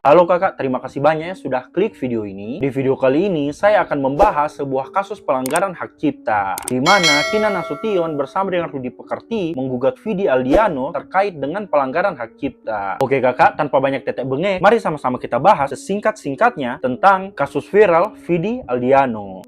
Halo kakak, terima kasih banyak ya sudah klik video ini. Di video kali ini, saya akan membahas sebuah kasus pelanggaran hak cipta, di mana Kinan Nasution bersama dengan Rudy Pekerti menggugat Vidi Aldiano terkait dengan pelanggaran hak cipta. Oke kakak, tanpa banyak tetek bengek, mari sama-sama kita bahas sesingkat-singkatnya tentang kasus viral Vidi Aldiano.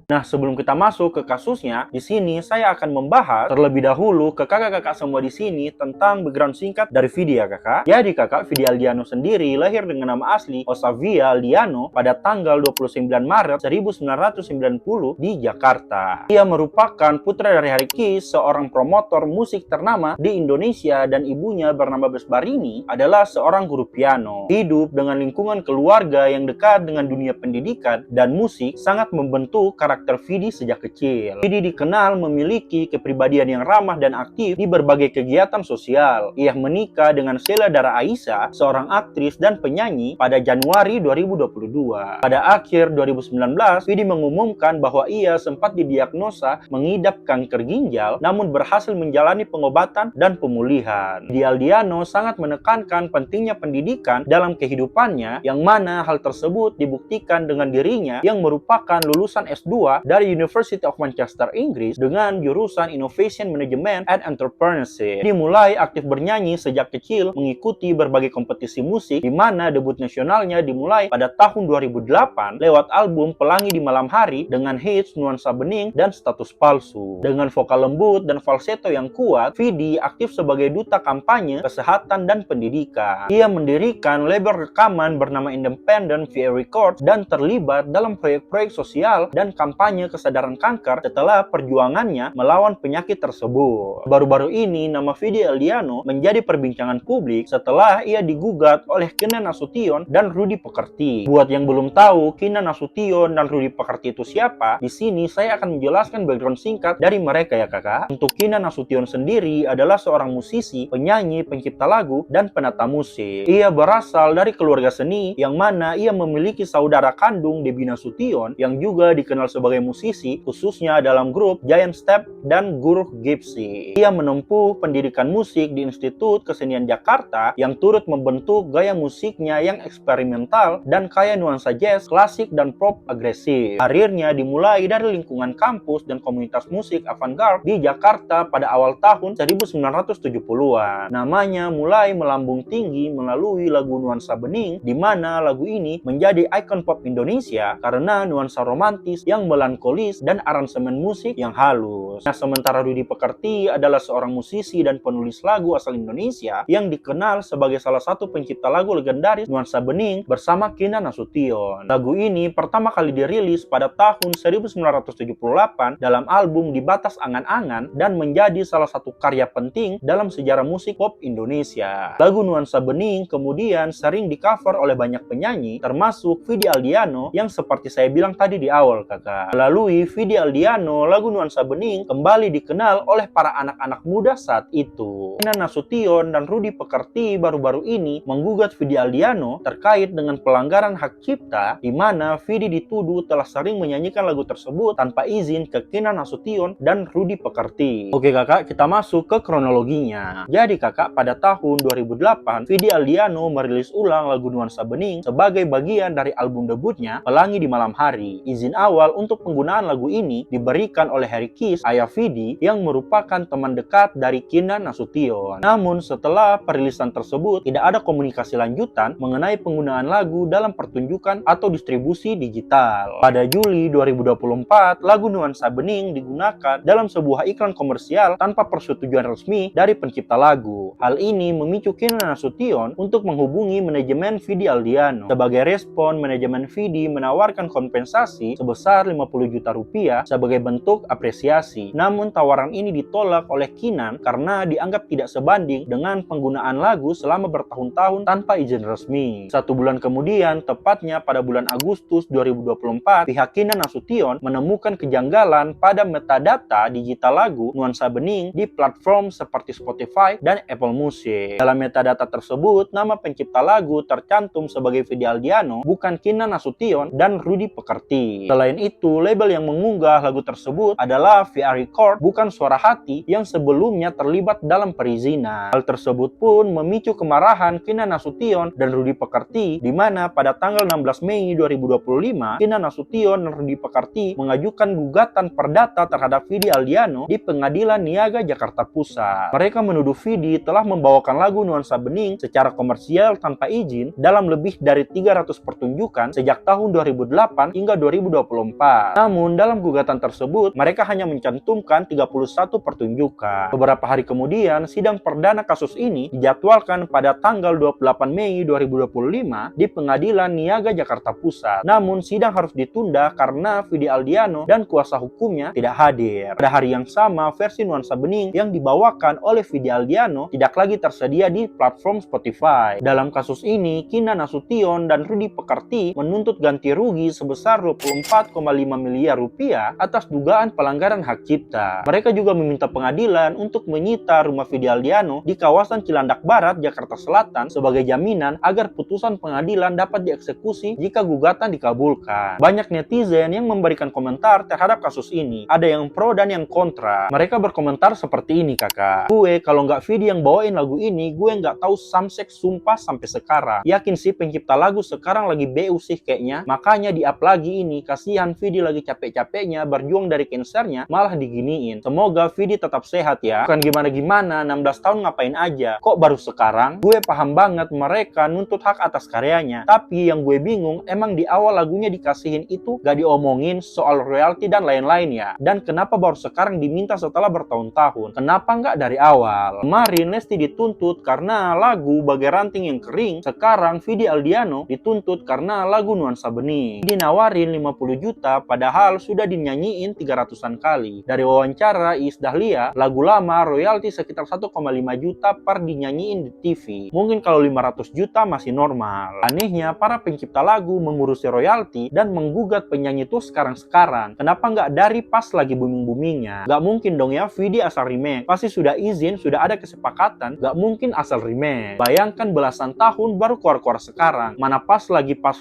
Nah, sebelum kita masuk ke kasusnya, di sini saya akan membahas terlebih dahulu ke kakak-kakak semua di sini tentang background singkat dari Vidi ya kakak. Jadi kakak, Vidi Aldiano sendiri lahir dengan nama asli Ottavia Aldiano pada tanggal 29 Maret 1990 di Jakarta. Ia merupakan putra dari Harry Kiss, seorang promotor musik ternama di Indonesia, dan ibunya bernama Besbarini adalah seorang guru piano. Hidup dengan lingkungan keluarga yang dekat dengan dunia pendidikan dan musik sangat membentuk karakter Vidi sejak kecil. Vidi dikenal memiliki kepribadian yang ramah dan aktif di berbagai kegiatan sosial. Ia menikah dengan Sheila Dara Aisha, seorang aktris dan penyanyi, pada Januari 2022. Pada akhir 2019, Vidi mengumumkan bahwa ia sempat didiagnosa mengidap kanker ginjal, namun berhasil menjalani pengobatan dan pemulihan. Vidi Aldiano sangat menekankan pentingnya pendidikan dalam kehidupannya, yang mana hal tersebut dibuktikan dengan dirinya yang merupakan lulusan S2 dari University of Manchester, Inggris dengan jurusan Innovation Management and Entrepreneurship. Dia mulai aktif bernyanyi sejak kecil, mengikuti berbagai kompetisi musik, di mana debut nasionalnya dimulai pada tahun 2008 lewat album Pelangi di Malam Hari dengan hits Nuansa Bening dan Status Palsu. Dengan vokal lembut dan falsetto yang kuat, Vidi aktif sebagai duta kampanye kesehatan dan pendidikan. Ia mendirikan label rekaman bernama Independent VA Records dan terlibat dalam proyek-proyek sosial dan kampanye kesadaran kanker setelah perjuangannya melawan penyakit tersebut. Baru-baru ini nama Vidi Aldiano menjadi perbincangan publik setelah ia digugat oleh Kinan Nasution dan Rudy Pekerti. Buat yang belum tahu Kinan Nasution dan Rudy Pekerti itu siapa, di sini saya akan menjelaskan background singkat dari mereka ya kakak. Untuk Kinan Nasution sendiri adalah seorang musisi, penyanyi, pencipta lagu, dan penata musik. Ia berasal dari keluarga seni yang mana ia memiliki saudara kandung Debbie Nasution yang juga dikenal sebagai musisi, khususnya dalam grup Giant Step dan Guru Gypsy. Ia menempuh pendidikan musik di Institut Kesenian Jakarta yang turut membentuk gaya musiknya yang eksperimental dan kaya nuansa jazz, klasik, dan pop agresif. Karirnya dimulai dari lingkungan kampus dan komunitas musik avant-garde di Jakarta pada awal tahun 1970-an. Namanya mulai melambung tinggi melalui lagu Nuansa Bening, di mana lagu ini menjadi ikon pop Indonesia karena nuansa romantis yang melankolis dan aransemen musik yang halus. Nah, sementara Rudy Pekerti adalah seorang musisi dan penulis lagu asal Indonesia yang dikenal sebagai salah satu pencipta lagu legendaris Nuansa Bening bersama Kinan Nasution. Lagu ini pertama kali dirilis pada tahun 1978 dalam album Di Batas Angan-Angan dan menjadi salah satu karya penting dalam sejarah musik pop Indonesia. Lagu Nuansa Bening kemudian sering di-cover oleh banyak penyanyi, termasuk Vidi Aldiano yang seperti saya bilang tadi di awal kakak. Melalui Vidi Aldiano, lagu Nuansa Bening kembali dikenal oleh para anak-anak muda saat itu. Kinan Nasution dan Rudy Pekerti baru-baru ini menggugat Vidi Aldiano terkait dengan pelanggaran hak cipta, di mana Vidi dituduh telah sering menyanyikan lagu tersebut tanpa izin ke Kinan Nasution dan Rudy Pekerti. Oke kakak, kita masuk ke kronologinya. Jadi kakak, pada tahun 2008, Vidi Aldiano merilis ulang lagu Nuansa Bening sebagai bagian dari album debutnya Pelangi di Malam Hari. Izin awal untuk penggunaan lagu ini diberikan oleh Harry Kiss, ayah Vidi, yang merupakan teman dekat dari Kinan Nasution. Namun setelah perilisan tersebut tidak ada komunikasi lanjutan mengenai penggunaan lagu dalam pertunjukan atau distribusi digital. Pada Juli 2024, lagu Nuansa Bening digunakan dalam sebuah iklan komersial tanpa persetujuan resmi dari pencipta lagu. Hal ini memicu Kinan Nasution untuk menghubungi manajemen Vidi Aldiano. Sebagai respon, manajemen Vidi menawarkan kompensasi sebesar 50 juta rupiah sebagai bentuk apresiasi. Namun tawaran ini ditolak oleh Kinan karena dianggap tidak sebanding dengan penggunaan lagu selama bertahun-tahun tanpa izin resmi. 1 bulan kemudian, tepatnya pada bulan Agustus 2024, pihak Kinan Nasution menemukan kejanggalan pada metadata digital lagu Nuansa Bening di platform seperti Spotify dan Apple Music. Dalam metadata tersebut, nama pencipta lagu tercantum sebagai Vidi Aldiano, bukan Kinan Nasution dan Rudy Pekerti. Selain itu, itu, label yang mengunggah lagu tersebut adalah VR Record, bukan Suara Hati yang sebelumnya terlibat dalam perizinan. Hal tersebut pun memicu kemarahan Kinan Nasution dan Rudy Pekerti, di mana pada tanggal 16 Mei 2025, Kinan Nasution dan Rudy Pekerti mengajukan gugatan perdata terhadap Vidi Aldiano di Pengadilan Niaga Jakarta Pusat. Mereka menuduh Vidi telah membawakan lagu Nuansa Bening secara komersial tanpa izin dalam lebih dari 300 pertunjukan sejak tahun 2008 hingga 2024. Namun, dalam gugatan tersebut, mereka hanya mencantumkan 31 pertunjukan. Beberapa hari kemudian, sidang perdana kasus ini dijadwalkan pada tanggal 28 Mei 2025 di Pengadilan Niaga Jakarta Pusat. Namun, sidang harus ditunda karena Vidi Aldiano dan kuasa hukumnya tidak hadir. Pada hari yang sama, versi Nuansa Bening yang dibawakan oleh Vidi Aldiano tidak lagi tersedia di platform Spotify. Dalam kasus ini, Kinan Nasution dan Rudy Pekerti menuntut ganti rugi sebesar 24,5 miliar rupiah atas dugaan pelanggaran hak cipta. Mereka juga meminta pengadilan untuk menyita rumah Vidi Aldiano di kawasan Cilandak Barat, Jakarta Selatan sebagai jaminan agar putusan pengadilan dapat dieksekusi jika gugatan dikabulkan. Banyak netizen yang memberikan komentar terhadap kasus ini. Ada yang pro dan yang kontra. Mereka berkomentar seperti ini, kakak. Gue kalau nggak Vidi yang bawain lagu ini, gue nggak tahu Samsek sumpah sampai sekarang. Yakin sih pencipta lagu sekarang lagi BU sih kayaknya. Makanya di-up lagi ini. Kasihan Vidi lagi capek-capeknya berjuang dari kansernya malah diginiin. Semoga Vidi tetap sehat ya. Bukan gimana-gimana, 16 tahun ngapain aja. Kok baru sekarang? Gue paham banget mereka nuntut hak atas karyanya. Tapi yang gue bingung, emang di awal lagunya dikasihin itu gak diomongin soal royalti dan lain-lain ya? Dan kenapa baru sekarang diminta setelah bertahun-tahun? Kenapa nggak dari awal? Kemarin Lesti dituntut karena lagu Bagai Ranting Yang Kering. Sekarang Vidi Aldiano dituntut karena lagu Nuansa Bening. Dinawarin 50 juta padahal sudah dinyanyiin 300-an kali. Dari wawancara Iis Dahlia, lagu lama royalti sekitar 1,5 juta per dinyanyiin di TV. Mungkin kalau 500 juta masih normal. Anehnya, para pencipta lagu mengurusi royalti dan menggugat penyanyi itu sekarang-sekarang. Kenapa nggak dari pas lagi booming-boomingnya? Nggak mungkin dong ya Vidi asal remake. Pasti sudah izin, sudah ada kesepakatan. Nggak mungkin asal remake. Bayangkan belasan tahun baru keluar-keluar sekarang. Mana pas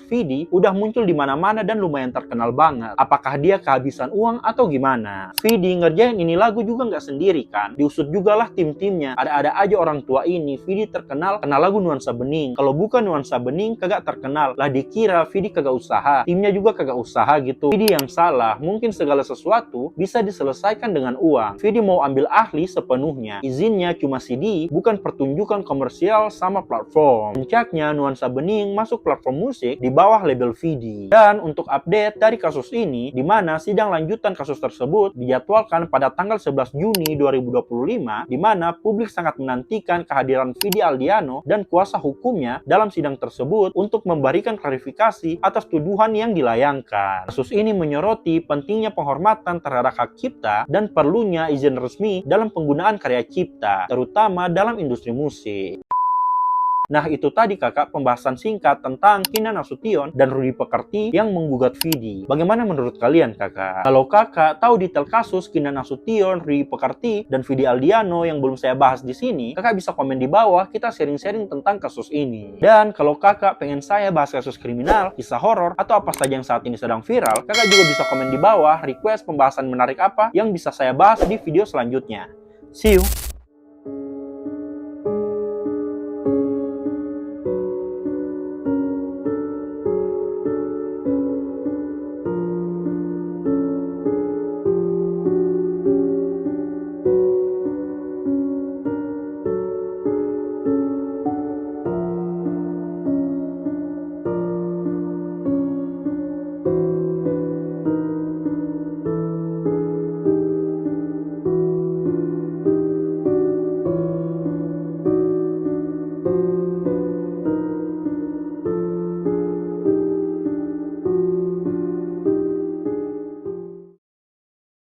Vidi udah muncul di mana-mana dan lumayan terkenal banget. Apakah dia kehabisan uang atau gimana? Vidi ngerjain ini lagu juga nggak sendiri kan? Diusut juga lah tim-timnya. Ada-ada aja orang tua ini. Vidi terkenal kena lagu Nuansa Bening. Kalau bukan Nuansa Bening kagak terkenal. Lah dikira Vidi kagak usaha. Timnya juga kagak usaha gitu. Vidi yang salah. Mungkin segala sesuatu bisa diselesaikan dengan uang. Vidi mau ambil ahli sepenuhnya. Izinnya cuma CD, bukan pertunjukan komersial sama platform. Puncaknya Nuansa Bening masuk platform musik di bawah label Vidi. Dan untuk update dari kasus ini, di mana sidang lanjutan kasus tersebut dijadwalkan pada tanggal 11 Juni 2025, di mana publik sangat menantikan kehadiran Vidi Aldiano dan kuasa hukumnya dalam sidang tersebut untuk memberikan klarifikasi atas tuduhan yang dilayangkan. Kasus ini menyoroti pentingnya penghormatan terhadap hak cipta dan perlunya izin resmi dalam penggunaan karya cipta, terutama dalam industri musik. Nah, itu tadi kakak pembahasan singkat tentang Kinan Nasution dan Rudy Pekerti yang menggugat Vidi. Bagaimana menurut kalian kakak? Kalau kakak tahu detail kasus Kinan Nasution, Rudy Pekerti, dan Vidi Aldiano yang belum saya bahas di sini, kakak bisa komen di bawah, kita sharing-sharing tentang kasus ini. Dan kalau kakak pengen saya bahas kasus kriminal, kisah horor, atau apa saja yang saat ini sedang viral, kakak juga bisa komen di bawah request pembahasan menarik apa yang bisa saya bahas di video selanjutnya. See you!